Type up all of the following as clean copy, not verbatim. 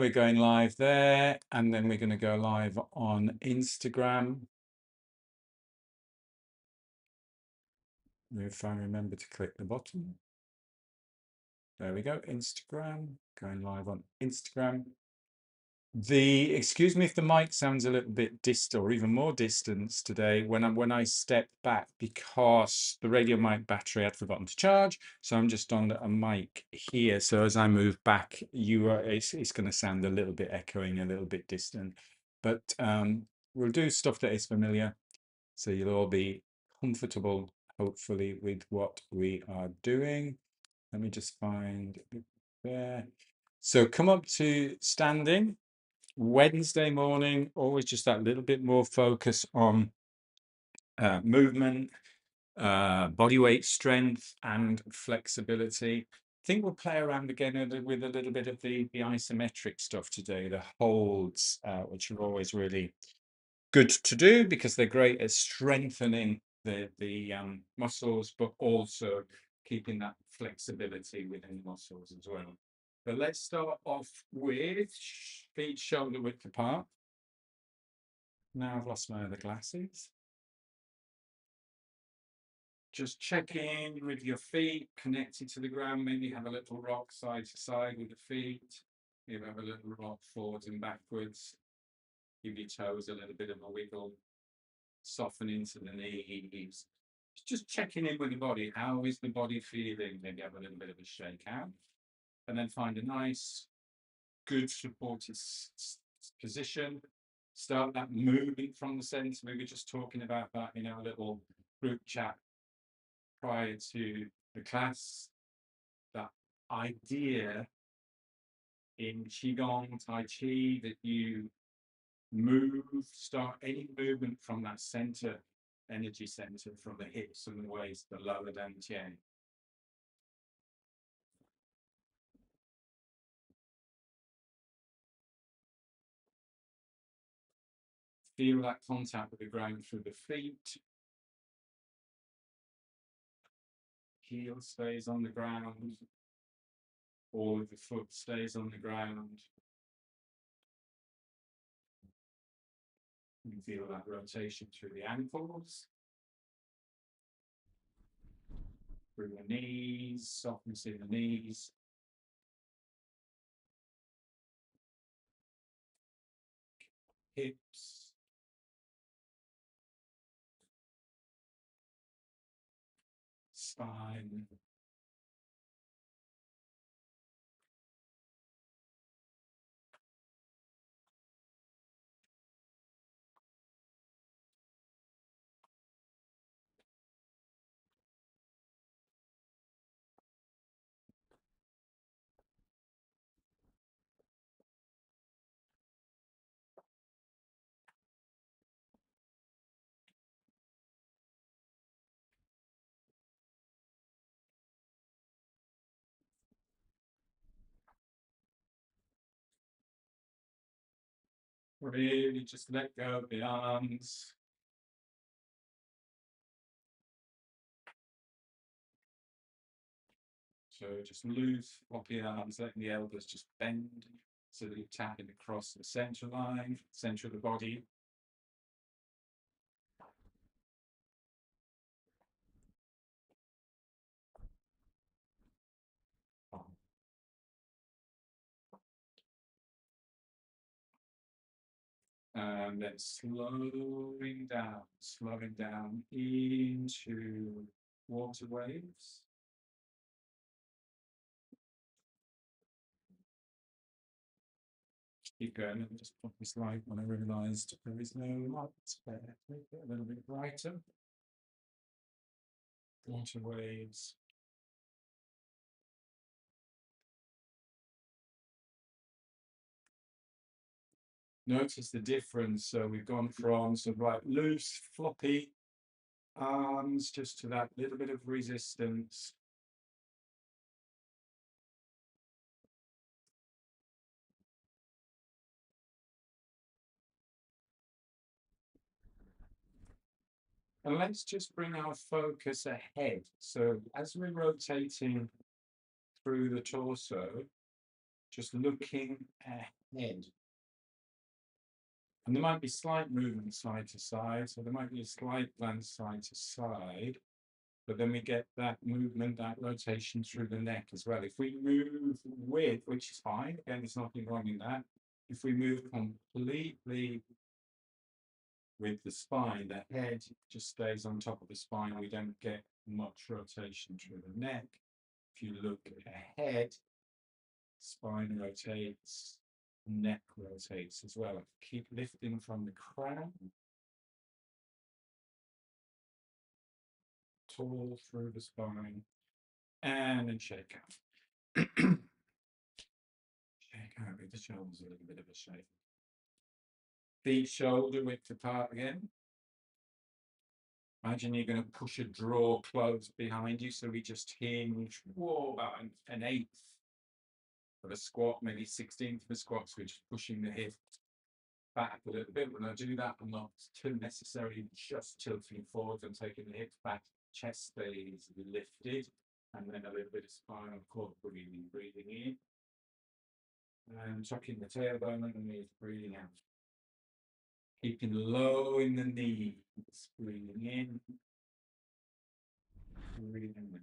we're going live there, and then we're going to go live on Instagram. If I remember to click the button. There we go, Instagram, going live on Instagram. Excuse me if the mic sounds a little bit distant or even more distance today when I step back, because the radio mic battery I'd forgotten to charge, so I'm just on a mic here. So as I move back, it's going to sound a little bit echoing, a little bit distant, but we'll do stuff that is familiar, so you'll all be comfortable, hopefully, with what we are doing. Let me just find it there. So come up to standing. Wednesday morning, always just that little bit more focus on movement, body weight strength, and flexibility. I think we'll play around again with a little bit of the isometric stuff today, the holds, which are always really good to do because they're great at strengthening the muscles, but also keeping that flexibility within the muscles as well. But let's start off with feet shoulder width apart. Now I've lost my other glasses. Just check in with your feet connected to the ground. Maybe have a little rock side to side with the feet. Maybe have a little rock forwards and backwards. Give your toes a little bit of a wiggle. Soften into the knees. Just checking in with the body. How is the body feeling? Maybe have a little bit of a shake out. And then find a nice, good supported position. Start that moving from the center. We were just talking about that in our little group chat prior to the class. That idea in Qigong, Tai Chi, that you start any movement from that center, energy center, from the hips and the waist, the lower dantian. Feel that contact with the ground through the feet. Heel stays on the ground. All of the foot stays on the ground. You can feel that rotation through the ankles. Through the knees, softness in the knees. Hips. Spine. Really just let go of the arms. So just loose, floppy arms, letting the elbows just bend so that you're tapping across the center line, center of the body. And then slowing down into water waves. Keep going. Let me just put this light when I realized there is no light there. Make it a little bit brighter. Water waves. Notice the difference. So we've gone from sort of like loose, floppy arms just to that little bit of resistance. And let's just bring our focus ahead. So as we're rotating through the torso, just looking ahead. And there might be slight movement side to side, so there might be a slight glance side to side, but then we get that movement, that rotation through the neck as well. If we move with, which is fine, again, there's nothing wrong in that. If we move completely with the spine, the head just stays on top of the spine, we don't get much rotation through the neck. If you look ahead, spine rotates, neck rotates as well. Keep lifting from the crown, tall through the spine, and then shake out. Shake out with the shoulders, a little bit of a shake. Feet shoulder width apart again. Imagine you're going to push a drawer close behind you, so we just hinge, whoa, about an eighth of a squat, maybe 16th of a squat, so we're just pushing the hip back a little bit. When I do that, I'm not too necessarily just tilting forward and taking the hips back, chest stays lifted, and then a little bit of spinal cord breathing in, and tucking the tailbone underneath, breathing out. Keeping low in the knees, breathing in, breathing out.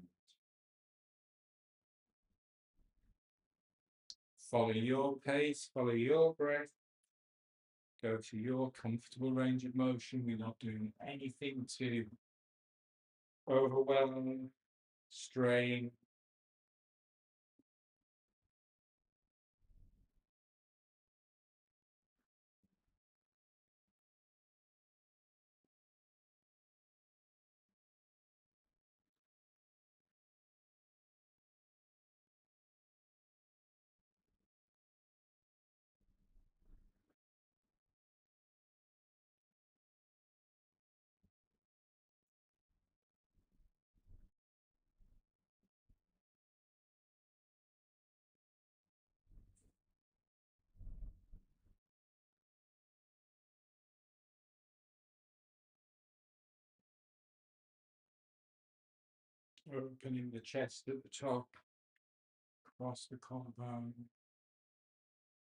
Follow your pace, follow your breath. Go to your comfortable range of motion. We're not doing anything to overwhelm, strain. Opening the chest at the top, across the collarbone,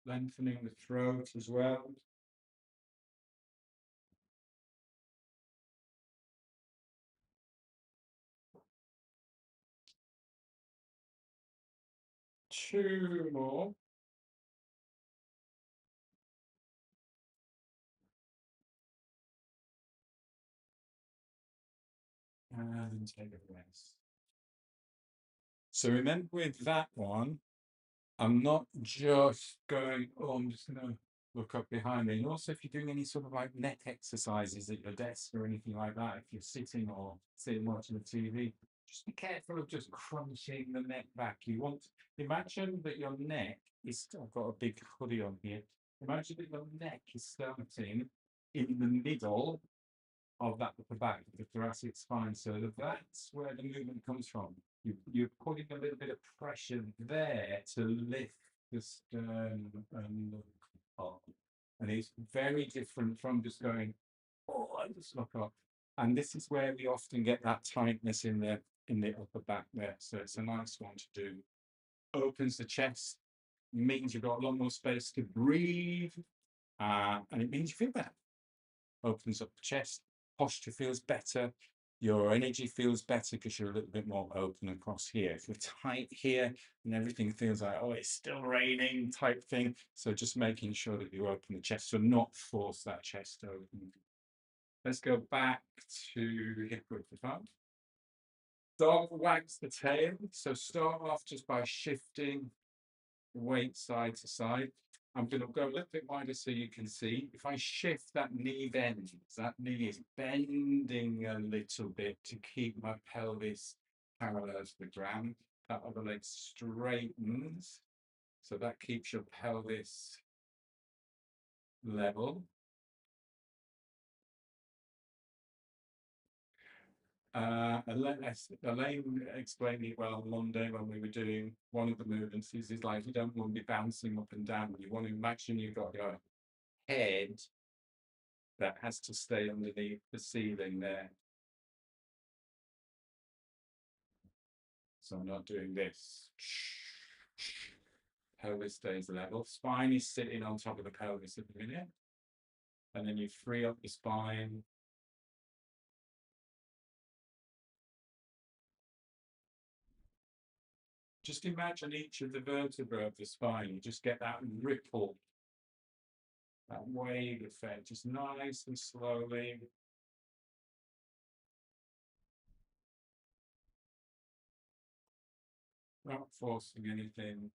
lengthening the throat as well. Two more. And take a rest. So remember with that one, I'm not just going, oh, I'm just going to look up behind me. And also, if you're doing any sort of like neck exercises at your desk or anything like that, if you're sitting or sitting watching the TV, just be careful of just crunching the neck back. You want to imagine that your neck is, I've got a big hoodie on here. Imagine that your neck is starting in the middle of that upper back, the thoracic spine. So that's where the movement comes from. You're putting a little bit of pressure there to lift the sternum and look up. And it's very different from just going, oh, I just look up. And this is where we often get that tightness in the upper back there. So it's a nice one to do. Opens the chest, means you've got a lot more space to breathe, and it means you feel better. Opens up the chest, posture feels better, your energy feels better because you're a little bit more open across here. If you're tight here and everything feels like, oh, it's still raining type thing. So just making sure that you open the chest, so not force that chest open. Let's go back to hip width apart. Dog wags the tail. So start off just by shifting the weight side to side. I'm going to go a little bit wider so you can see. If I shift that knee bends, that knee is bending a little bit to keep my pelvis parallel to the ground. That other leg straightens, so that keeps your pelvis level. Elaine explained it well on Monday when we were doing one of the movements. Is like you don't want to be bouncing up and down. You want to imagine you've got your head that has to stay underneath the ceiling there. So I'm not doing this. Pelvis stays level. Spine is sitting on top of the pelvis at the minute. And then you free up the spine. Just imagine each of the vertebrae of the spine. You just get that ripple, that wave effect, just nice and slowly. Not forcing anything.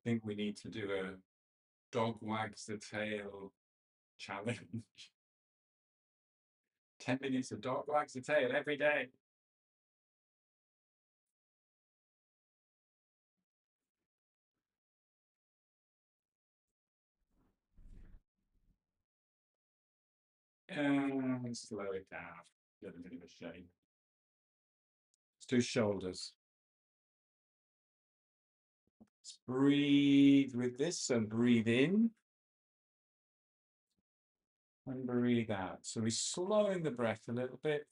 I think we need to do a dog wags the tail challenge. 10 minutes of dog wags the tail every day. And slow it down. Get a bit of a shake. Let's do shoulders. Let's breathe with this and breathe in and breathe out. So we're slowing the breath a little bit.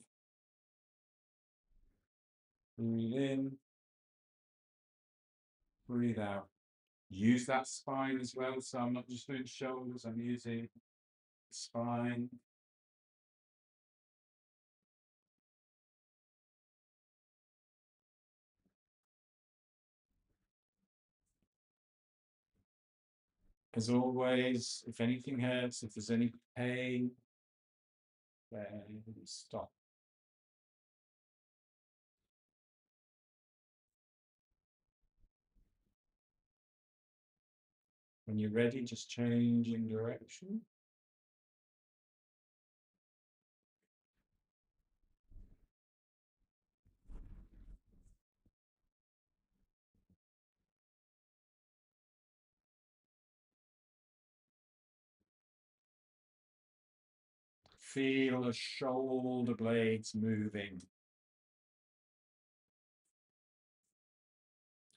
Breathe in, breathe out. Use that spine as well. So I'm not just doing shoulders, I'm using the spine. As always, if anything hurts, if there's any pain, then stop. When you're ready, just change in direction. Feel the shoulder blades moving.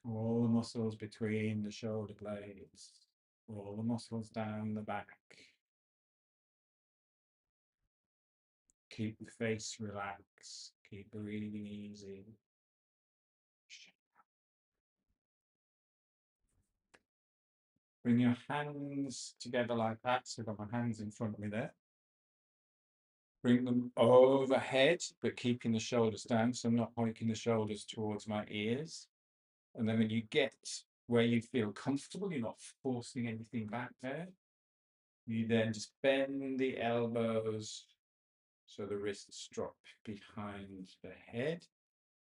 All the muscles between the shoulder blades. All the muscles down the back. Keep the face relaxed. Keep breathing easy. Bring your hands together like that. So I've got my hands in front of me there. Bring them overhead, but keeping the shoulders down. So I'm not pointing the shoulders towards my ears. And then when you get where you feel comfortable, you're not forcing anything back there. You then just bend the elbows so the wrists drop behind the head.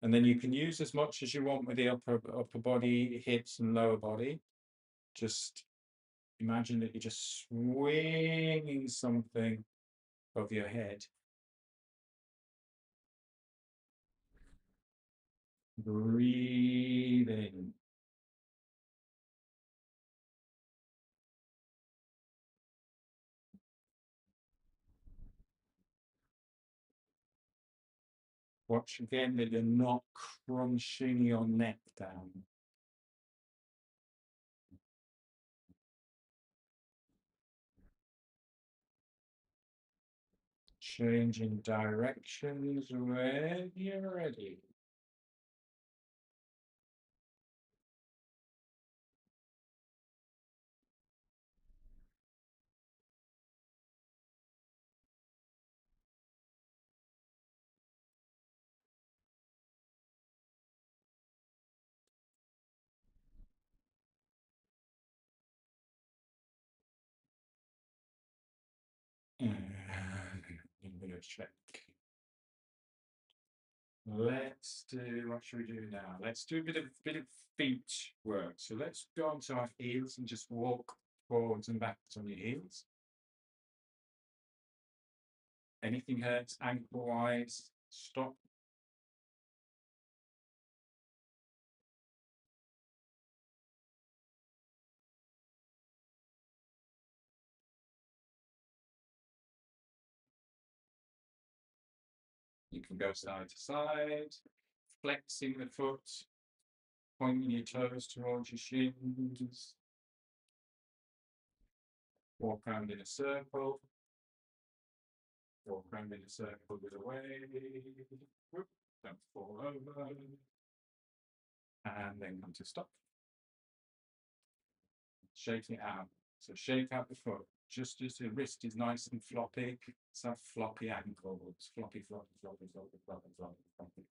And then you can use as much as you want with the upper body, hips and lower body. Just imagine that you're just swinging something above your head. Breathing. Watch again that you're not crunching your neck down. Changing directions when you're ready. And I'm going to check. Let's do, what should we do now? Let's do a bit of feet work. So let's go onto our heels and just walk forwards and backwards on your heels. Anything hurts ankle wise, stop. You can go side to side, flexing the foot, pointing your toes towards your shins. Walk around in a circle. Walk around in a circle with a wave. Whoop, don't fall over. And then come to stop. Shake it out. So shake out the foot. Just as the wrist is nice and floppy, let's have floppy ankles. Floppy, floppy, floppy, floppy, floppy, floppy, floppy.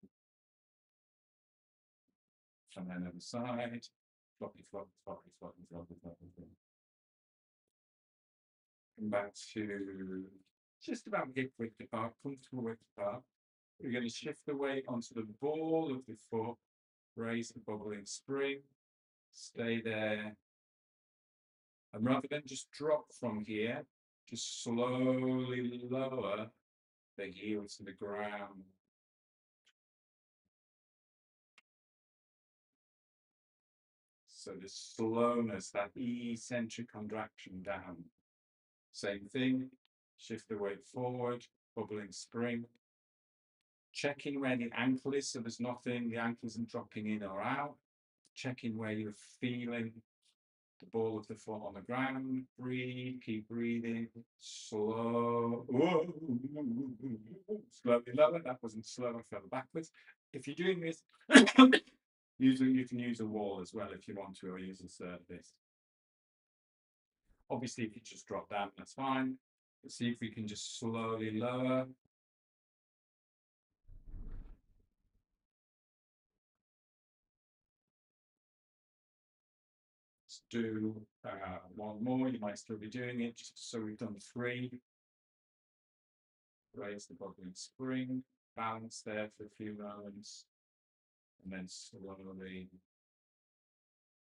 And then other side. Floppy, floppy, floppy, floppy, floppy, floppy, floppy. Come back to just about hip width apart, comfortable width apart. We're going to shift the weight onto the ball of the foot, raise the bubbling spring, stay there. And rather than just drop from here, just slowly lower the heel to the ground. So the slowness, that eccentric contraction down. Same thing, shift the weight forward, bubbling spring. Checking where the ankle is, so there's nothing, the ankle isn't dropping in or out. Checking where you're feeling the ball of the foot on the ground. Breathe, keep breathing. Slow. Whoa. Slowly lower. That wasn't slow, I fell backwards. If you're doing this, you can use a wall as well if you want to, or use a surface. Obviously, if you just drop down, that's fine. Let's see if we can just slowly lower. Let's do one more. You might still be doing it. So we've done 3. Raise the body and spring. Balance there for a few moments. And then slowly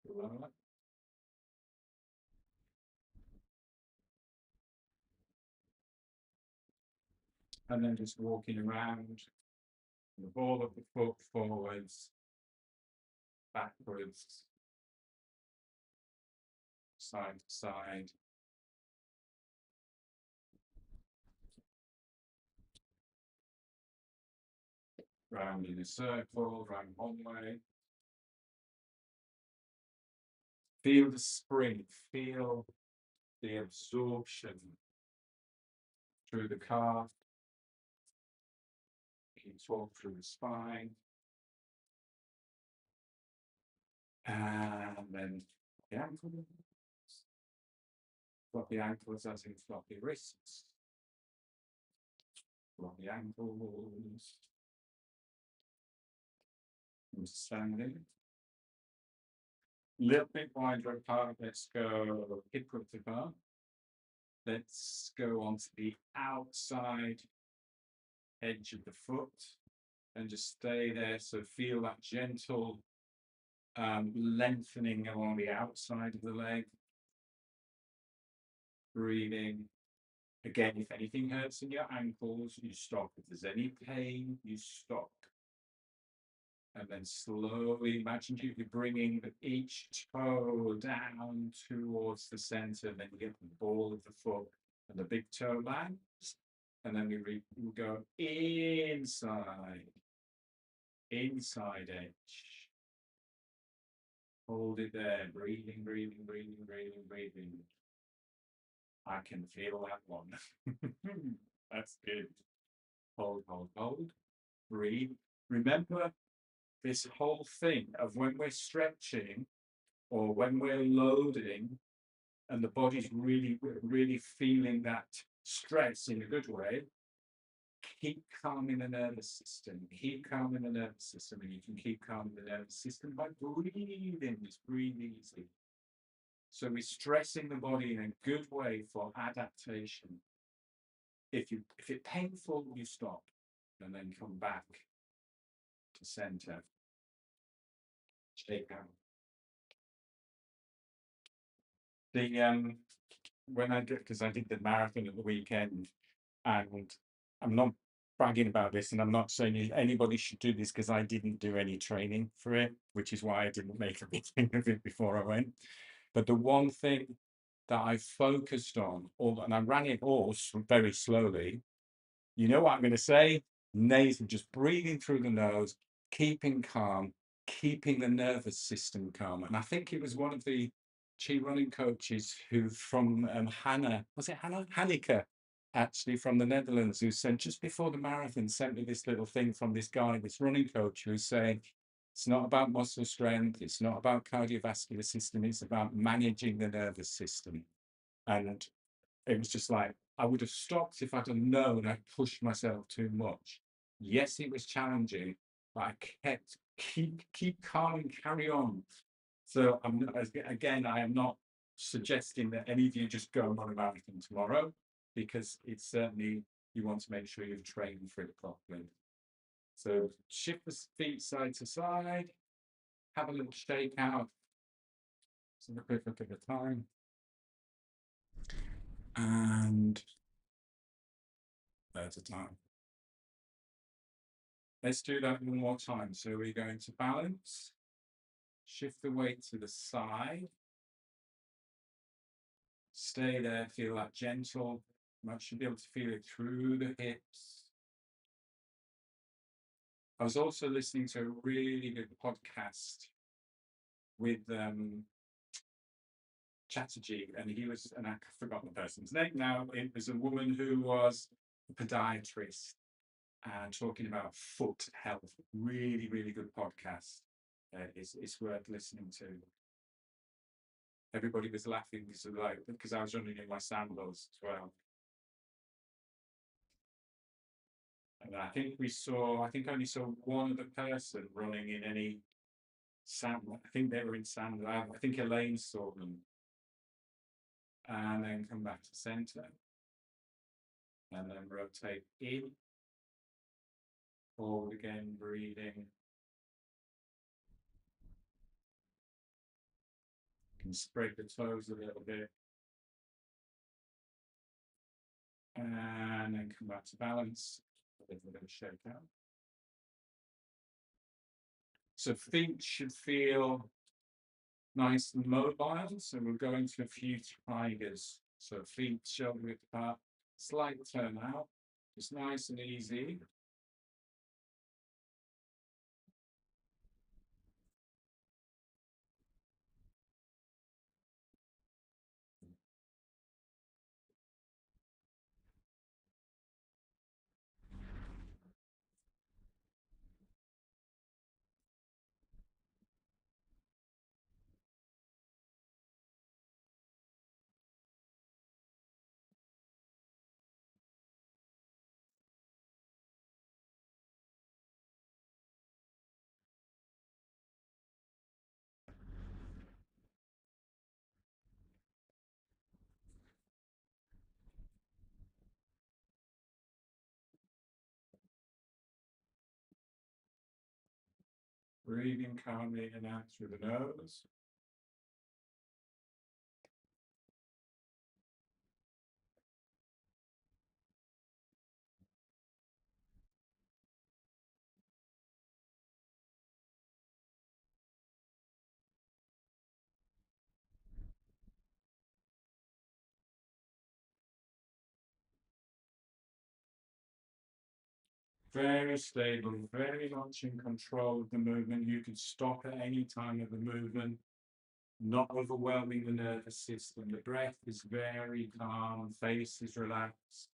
lower. And then just walking around the ball of the foot forwards, backwards, side to side. Round in a circle, round one way. Feel the spring, feel the absorption through the calf. Keep walk through the spine. And then the ankles. Floppy ankles as in floppy wrists. Floppy ankles. And standing. Little bit wider apart. Let's go hip width apart. Let's go onto the outside edge of the foot and just stay there. So feel that gentle lengthening along the outside of the leg. Breathing. Again, if anything hurts in your ankles, you stop. If there's any pain, you stop. And then slowly imagine you're bringing each toe down towards the center. Then you get the ball of the foot and the big toe lands. And then we go inside edge. Hold it there, breathing, breathing, breathing, breathing, breathing. I can feel that one. That's good. Hold, hold, hold. Breathe. Remember this whole thing of when we're stretching or when we're loading and the body's really feeling that stress in a good way, keep calming the nervous system. Keep calming the nervous system, and you can keep calming the nervous system by breathing. Just breathe easy. So we're stressing the body in a good way for adaptation. If it's painful, you stop and then come back to center. Shake out. The when I did, because I did the marathon at the weekend, and I'm not bragging about this, and I'm not saying anybody should do this because I didn't do any training for it, which is why I didn't make a big thing of it before I went. But the one thing that I focused on, and I ran it all very slowly, you know what I'm going to say? Nasal, just breathing through the nose, keeping calm, keeping the nervous system calm. And I think it was one of the chi running coaches who from Hannah, was it Hannah? Hanika. actually from the Netherlands, who sent just before the marathon, sent me this little thing from this guy, this running coach, who's saying it's not about muscle strength, it's not about cardiovascular system, it's about managing the nervous system. And it was just like, I would have stopped if I'd have known I'd pushed myself too much. Yes, it was challenging, but I keep calm and carry on. So I'm again, I am not suggesting that any of you just go and run a marathon tomorrow, because it's certainly, you want to make sure you've trained for it properly. So shift the feet side to side, have a little shake out. So a quick look at the time. And there's a time. Let's do that one more time. So we're going to balance, shift the weight to the side, stay there, feel that gentle. You should be able to feel it through the hips. I was also listening to a really good podcast with Chatterjee, and I forgot the person's name now. It was a woman who was a podiatrist and talking about foot health. Really, really good podcast. It's worth listening to. Everybody was laughing because I was running in my sandals as well. And I think I only saw one other person running in any sandal. I think they were in sandals. I think Elaine saw them. And then come back to center. And then rotate in. Forward again, breathing. You can spread the toes a little bit. And then come back to balance. A little bit of shake out. So feet should feel nice and mobile. So we'll go into a few tigers. So feet shoulder width apart, slight turn out. It's nice and easy. Breathing calmly in and out through the nose. Very stable, very much in control of the movement. You can stop at any time of the movement, not overwhelming the nervous system. The breath is very calm, face is relaxed.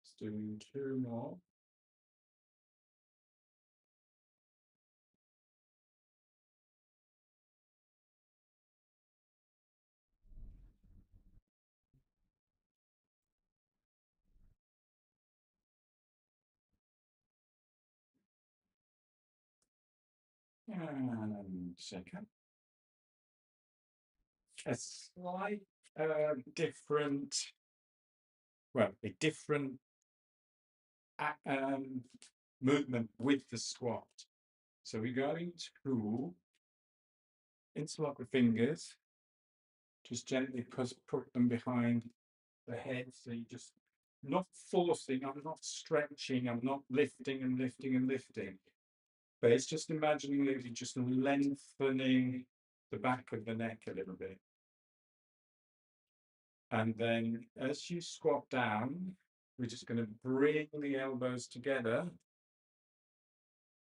Just doing two more. And shake out. A slight different, well, a different movement with the squat. So we're going to interlock the fingers, just gently put them behind the head. So you just not forcing, I'm not stretching, I'm not lifting and lifting and lifting. But it's just imagining that you're just lengthening the back of the neck a little bit. And then as you squat down, we're just going to bring the elbows together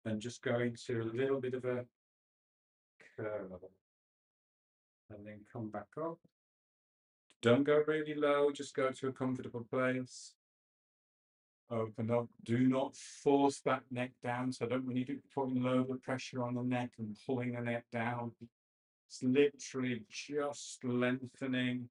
and just go into a little bit of a curl. And then come back up. Don't go really low, just go to a comfortable place. Open up. Do not force that neck down. So I don't want you to putting loads of pressure on the neck and pulling the neck down. It's literally just lengthening.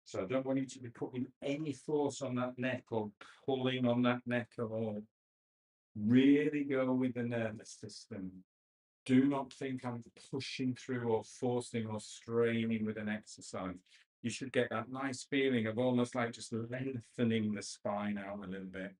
So I don't want you to be putting any force on that neck or pulling on that neck at all. Really go with the nervous system. Do not think I'm pushing through or forcing or straining with an exercise. You should get that nice feeling of almost like just lengthening the spine out a little bit.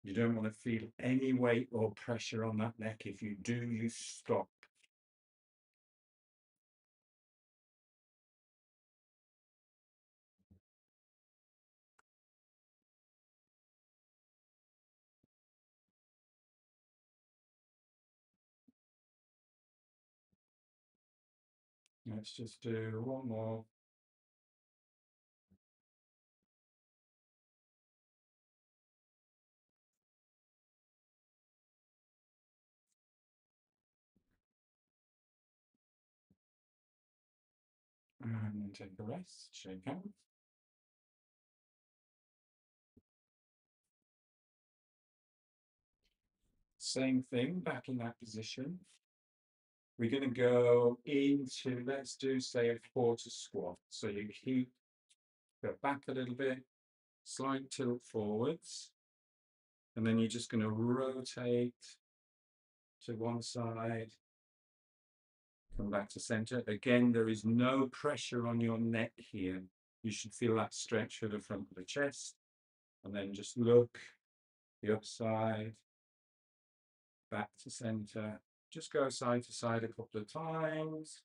You don't want to feel any weight or pressure on that neck. If you do, you stop. Let's just do one more. And take a rest, shake out. Same thing, back in that position. We're going to go into, let's do, say, a quarter squat. So you keep, go back a little bit, slight tilt forwards, and then you're just going to rotate to one side, come back to center. Again, there is no pressure on your neck here. You should feel that stretch to the front of the chest, and then just look the other side, back to center. Just go side to side a couple of times.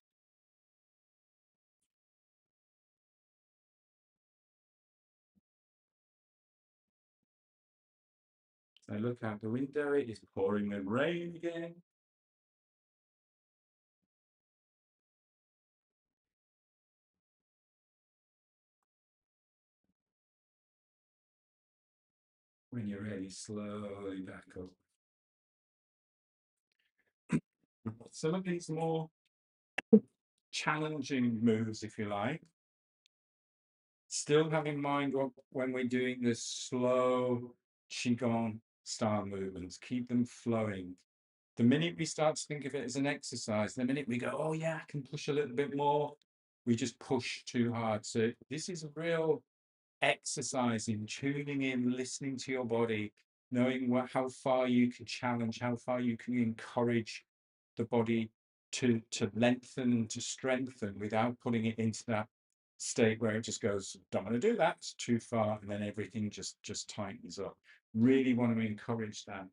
I look out the window, it is pouring with rain again. When you're ready, slowly back up. Some of these more challenging moves, if you like, still have in mind when we're doing this slow Qigong style movements, keep them flowing. The minute we start to think of it as an exercise, the minute we go, oh yeah, I can push a little bit more, we just push too hard. So this is a real exercising, tuning in, listening to your body, knowing how far you can challenge, how far you can encourage the body to lengthen and to strengthen without putting it into that state where it just goes, don't want to do that, it's too far, and then everything just tightens up. Really want to encourage that.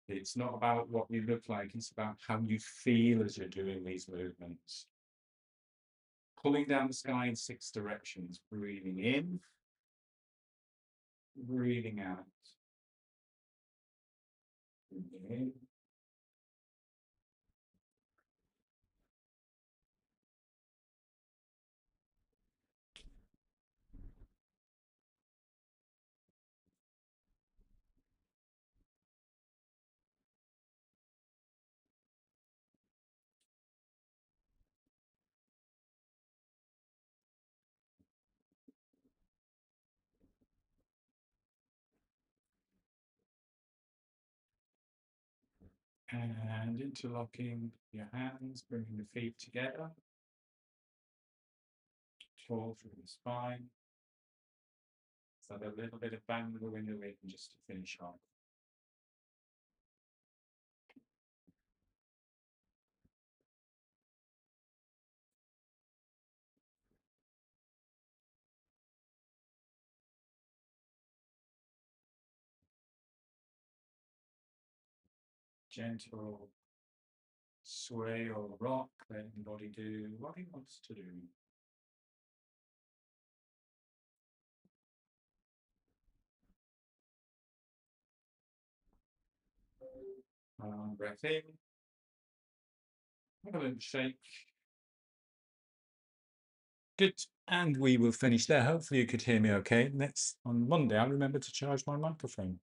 It's not about what you look like, it's about how you feel as you're doing these movements. Pulling down the sky in 6 directions, breathing in, breathing out. Breathing in. And interlocking your hands, bringing the feet together, tall through the spine. So a little bit of bang the window in just to finish off. Gentle sway or rock, letting the body do what it wants to do. Breath in. Have a little shake. Good. And we will finish there. Hopefully you could hear me okay. Next on Monday, I'll remember to charge my microphone.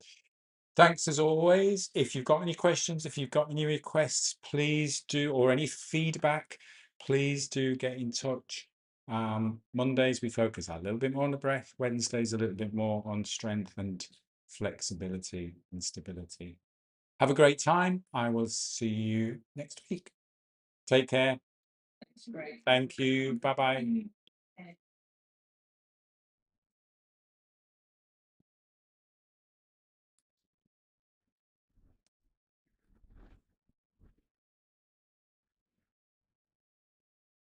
Thanks as always. If you've got any questions, if you've got any requests, please do, or any feedback, please do get in touch. Mondays we focus a little bit more on the breath. Wednesdays a little bit more on strength and flexibility and stability. Have a great time. I will see you next week. Take care. Thank you. Bye-bye.